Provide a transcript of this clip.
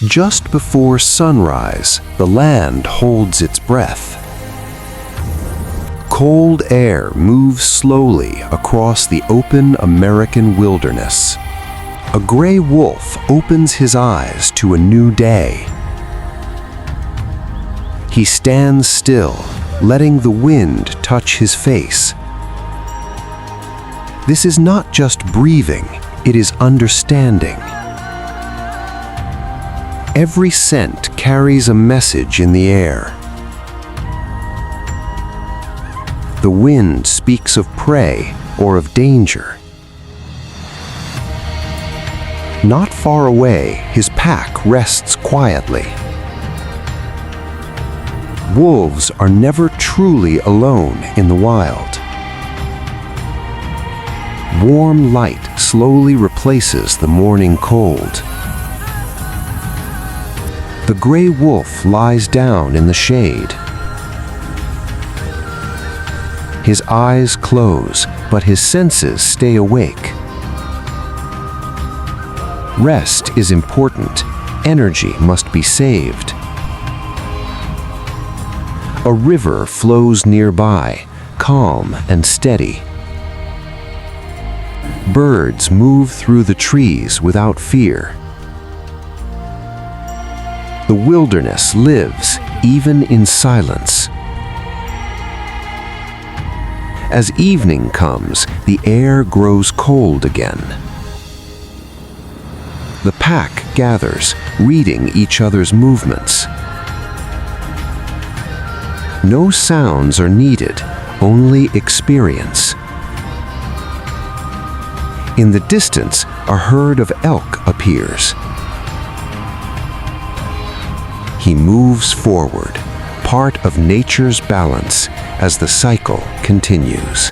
Just before sunrise, the land holds its breath. Cold air moves slowly across the open American wilderness. A gray wolf opens his eyes to a new day. He stands still, letting the wind touch his face. This is not just breathing, it is understanding. Every scent carries a message in the air. The wind speaks of prey or of danger. Not far away, his pack rests quietly. Wolves are never truly alone in the wild. Warm light slowly replaces the morning cold. The gray wolf lies down in the shade. His eyes close, but his senses stay awake. Rest is important. Energy must be saved. A river flows nearby, calm and steady. Birds move through the trees without fear. The wilderness lives even in silence. As evening comes, the air grows cold again. The pack gathers, reading each other's movements. No sounds are needed, only experience. In the distance, a herd of elk appears. He moves forward, part of nature's balance as the cycle continues.